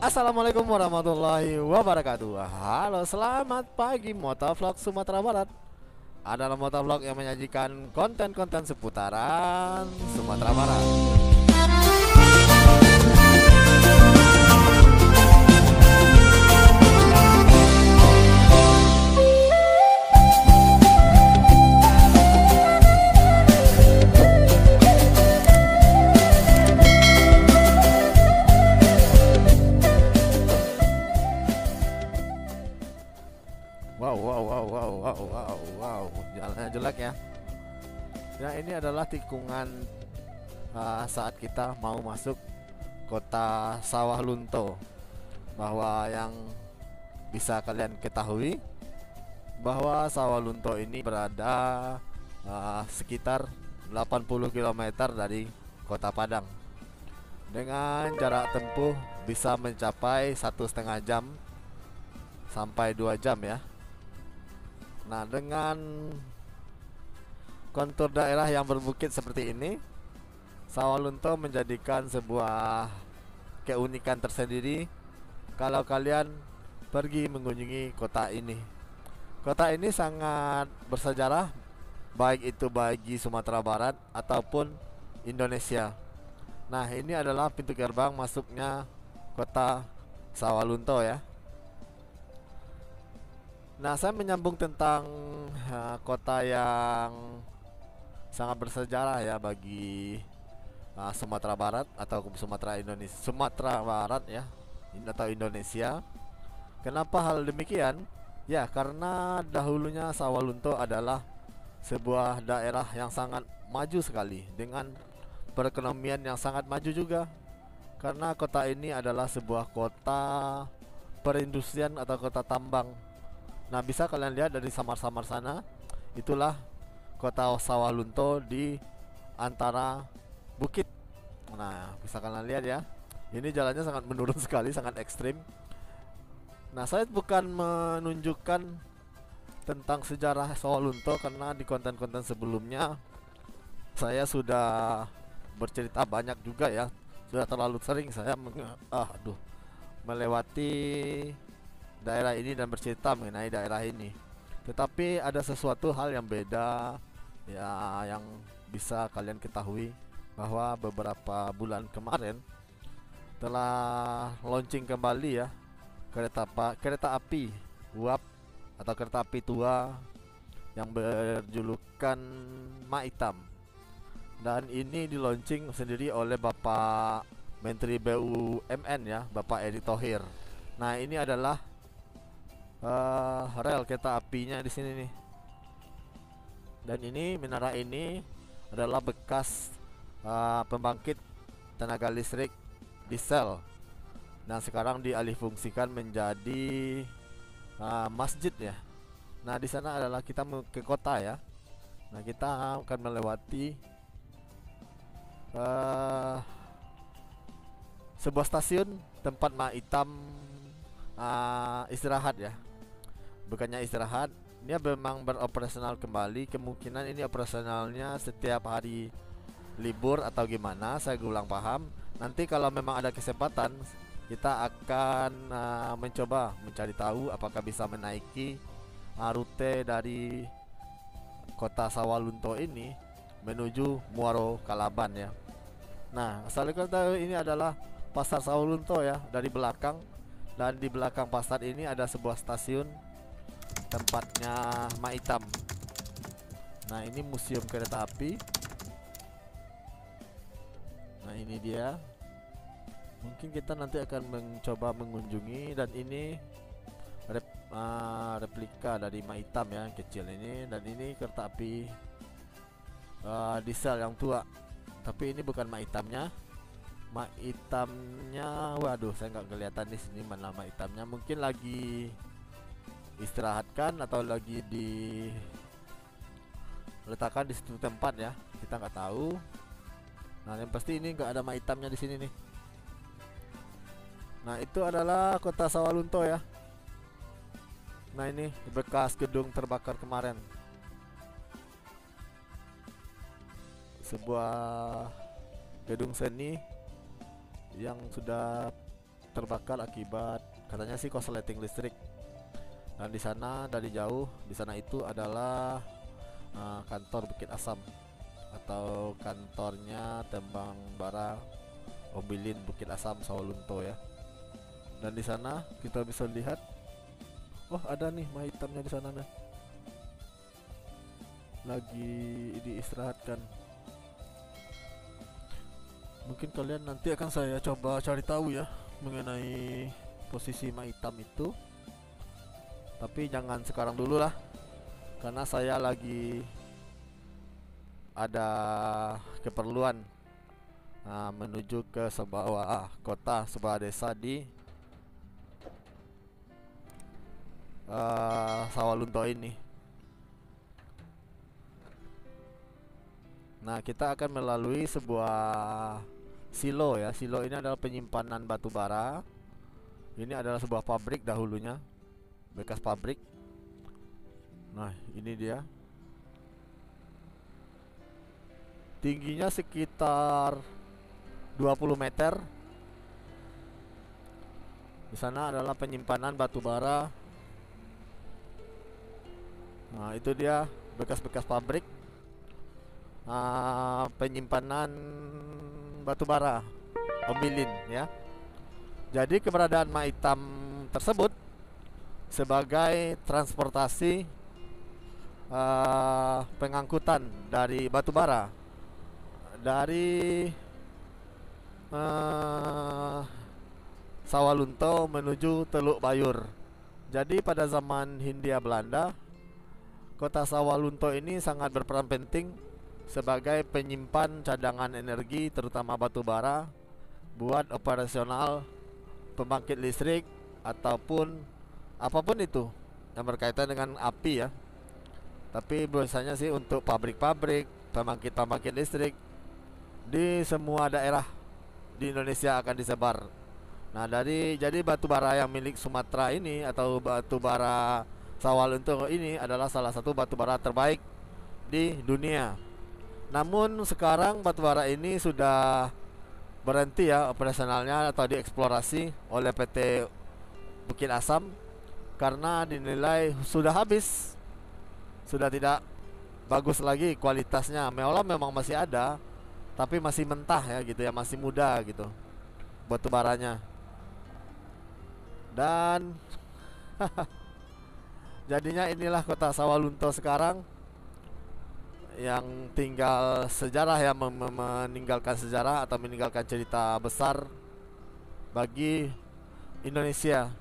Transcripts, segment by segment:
Assalamualaikum warahmatullahi wabarakatuh. Halo, selamat pagi Motovlog Sumatera Barat. Adalah motovlog yang menyajikan konten-konten seputaran Sumatera Barat. Wow, wow, wow, wow, wow, wow, wow. Jalannya jelek ya. Ya, ini adalah tikungan saat kita mau masuk kota Sawah Lunto. Bahwa yang bisa kalian ketahui bahwa Sawah Lunto ini berada sekitar 80 km dari kota Padang, dengan jarak tempuh bisa mencapai 1,5 jam sampai 2 jam ya. Nah, dengan kontur daerah yang berbukit seperti ini, Sawah Lunto menjadikan sebuah keunikan tersendiri kalau kalian pergi mengunjungi kota ini. Kota ini sangat bersejarah, baik itu bagi Sumatera Barat ataupun Indonesia. Nah, ini adalah pintu gerbang masuknya kota Sawah Lunto ya. Nah, saya menyambung tentang kota yang sangat bersejarah ya bagi Sumatera Barat atau Sumatera Indonesia, Sumatera Barat ya, atau Indonesia. Kenapa hal demikian? Ya, karena dahulunya Sawah Lunto adalah sebuah daerah yang sangat maju sekali, dengan perekonomian yang sangat maju juga. Karena kota ini adalah sebuah kota perindustrian atau kota tambang. Nah, bisa kalian lihat dari samar-samar sana, itulah kota Sawah Lunto di antara bukit. Nah, bisa kalian lihat ya. Ini jalannya sangat menurun sekali, sangat ekstrim. Nah, saya bukan menunjukkan tentang sejarah Sawah Lunto karena di konten-konten sebelumnya saya sudah bercerita banyak juga ya. Sudah terlalu sering saya melewati daerah ini dan bercerita mengenai daerah ini. Tetapi ada sesuatu hal yang beda ya, yang bisa kalian ketahui bahwa beberapa bulan kemarin telah launching kembali ya kereta api uap atau kereta api tua yang berjulukan Maitam. Dan ini di launching sendiri oleh Bapak Menteri BUMN ya, Bapak Erick Thohir. Nah, ini adalah rel kereta apinya di sini nih. Dan ini menara ini adalah bekas pembangkit tenaga listrik diesel. Nah, sekarang dialihfungsikan menjadi masjid ya. Nah, di sana adalah kita ke kota ya. Nah, kita akan melewati sebuah stasiun tempat Maitam istirahat ya. Bukannya istirahat, dia memang beroperasional kembali. Kemungkinan ini operasionalnya setiap hari libur atau gimana, saya kurang paham. Nanti kalau memang ada kesempatan, kita akan mencoba mencari tahu apakah bisa menaiki rute dari kota Sawah Lunto ini menuju Muaro Kalaban ya. Nah, asal kalian tahu, ini adalah pasar Sawah Lunto ya, dari belakang. Dan di belakang pasar ini ada sebuah stasiun tempatnya Maitam. Nah, ini museum kereta api. Nah, ini dia. Mungkin kita nanti akan mencoba mengunjungi. Dan ini replika dari Maitam ya, yang kecil ini. Dan ini kereta api diesel yang tua. Tapi ini bukan Maitamnya. Maitamnya, waduh, saya nggak kelihatan di sini mana Maitamnya. Mungkin lagi istirahatkan atau lagi diletakkan di situ tempat ya, kita nggak tahu. Nah, yang pasti ini nggak ada Maitamnya di sini nih. Nah, itu adalah kota Sawah Lunto ya. Nah, ini bekas gedung terbakar kemarin, sebuah gedung seni yang sudah terbakar akibat katanya sih korsleting listrik. Dan di sana dari jauh, di sana itu adalah kantor Bukit Asam atau kantornya Tembang Bara Ombilin Bukit Asam Sawalunto ya. Dan di sana kita bisa lihat, oh ada nih mah hitamnya di sana nih, lagi diistirahatkan. Mungkin kalian nanti akan saya coba cari tahu ya mengenai posisi mah hitam itu. Tapi jangan sekarang dulu lah, karena saya lagi ada keperluan menuju ke sebuah kota, sebuah desa di Sawalunto ini. Nah, kita akan melalui sebuah silo ya. Silo ini adalah penyimpanan batu bara. Ini adalah sebuah pabrik dahulunya, bekas pabrik. Nah, ini dia. Tingginya sekitar 20 meter. Di sana adalah penyimpanan batu bara. Nah, itu dia bekas-bekas pabrik penyimpanan batu bara Ombilin ya. Jadi keberadaan mah hitam tersebut sebagai transportasi pengangkutan dari batu bara dari Sawalunto menuju Teluk Bayur. Jadi pada zaman Hindia Belanda, kota Sawalunto ini sangat berperan penting sebagai penyimpan cadangan energi, terutama batu bara, buat operasional pembangkit listrik ataupun apapun itu yang berkaitan dengan api ya. Tapi biasanya sih untuk pabrik-pabrik, pembangkit listrik di semua daerah di Indonesia akan disebar. Nah, jadi batu bara yang milik Sumatera ini atau batu bara Sawalunto ini adalah salah satu batu bara terbaik di dunia. Namun sekarang batu bara ini sudah berhenti ya operasionalnya atau dieksplorasi oleh PT Bukit Asam karena dinilai sudah habis, sudah tidak bagus lagi kualitasnya. Memang masih ada, tapi masih mentah ya gitu ya, masih muda gitu batu baranya. Dan jadinya inilah kota Sawalunto sekarang, yang tinggal sejarah ya, meninggalkan sejarah atau meninggalkan cerita besar bagi Indonesia.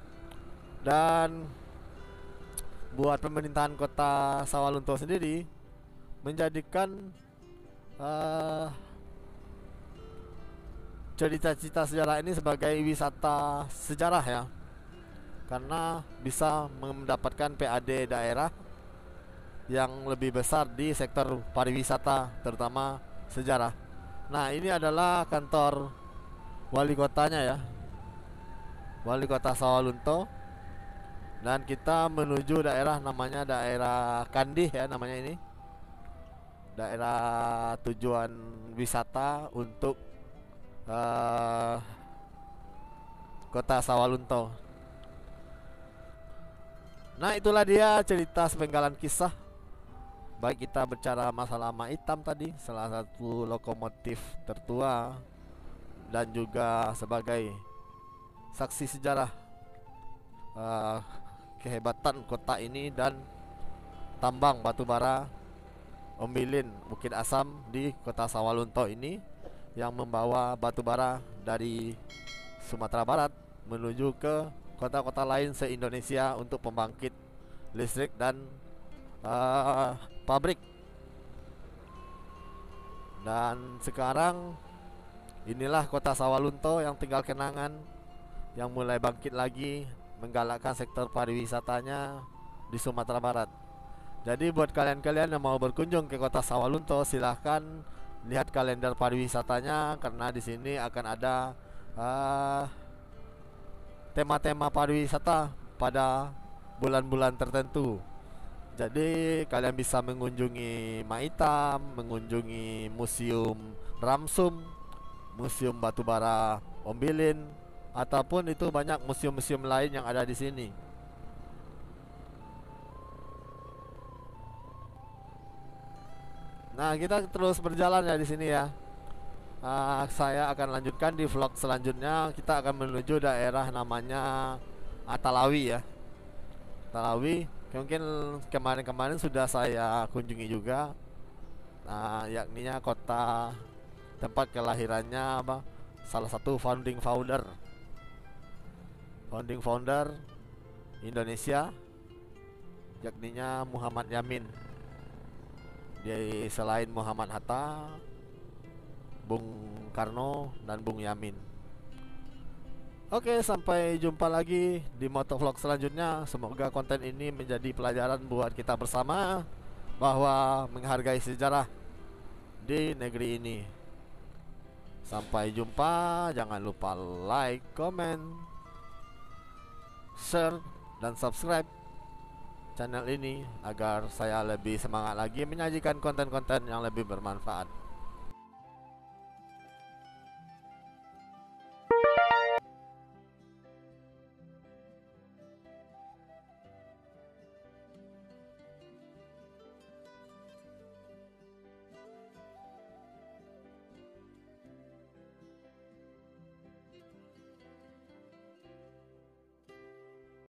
Dan buat pemerintahan kota Sawalunto sendiri menjadikan cerita-cerita sejarah ini sebagai wisata sejarah ya, karena bisa mendapatkan PAD daerah yang lebih besar di sektor pariwisata, terutama sejarah. Nah, ini adalah kantor wali kotanya ya, wali kota Sawalunto. Dan kita menuju daerah namanya daerah Kandih ya, namanya ini daerah tujuan wisata untuk kota Sawalunto. Nah, itulah dia cerita sepenggalan kisah. Baik kita bicara masalah mah hitam tadi, salah satu lokomotif tertua dan juga sebagai saksi sejarah kehebatan kota ini dan tambang batu bara Ombilin Bukit Asam di kota Sawalunto ini, yang membawa batu bara dari Sumatera Barat menuju ke kota-kota lain se-Indonesia untuk pembangkit listrik dan pabrik. Dan sekarang inilah kota Sawalunto yang tinggal kenangan, yang mulai bangkit lagi, menggalakkan sektor pariwisatanya di Sumatera Barat. Jadi buat kalian-kalian yang mau berkunjung ke kota Sawalunto, silahkan lihat kalender pariwisatanya, karena di sini akan ada tema-tema pariwisata pada bulan-bulan tertentu. Jadi kalian bisa mengunjungi mah hitam, mengunjungi museum Ramsum, museum batubara Ombilin, ataupun itu banyak museum-museum lain yang ada di sini. Nah, kita terus berjalan ya di sini ya. Saya akan lanjutkan di vlog selanjutnya. Kita akan menuju daerah namanya Talawi ya. Talawi, mungkin kemarin-kemarin sudah saya kunjungi juga. Nah, yakninya kota tempat kelahirannya apa? Salah satu founding founder Indonesia, yakninya Muhammad Yamin. Dia selain Muhammad Hatta, Bung Karno dan Bung Yamin. Oke, sampai jumpa lagi di motovlog selanjutnya. Semoga konten ini menjadi pelajaran buat kita bersama bahwa menghargai sejarah di negeri ini. Sampai jumpa. Jangan lupa like, comment, share, dan subscribe channel ini agar saya lebih semangat lagi menyajikan konten-konten yang lebih bermanfaat.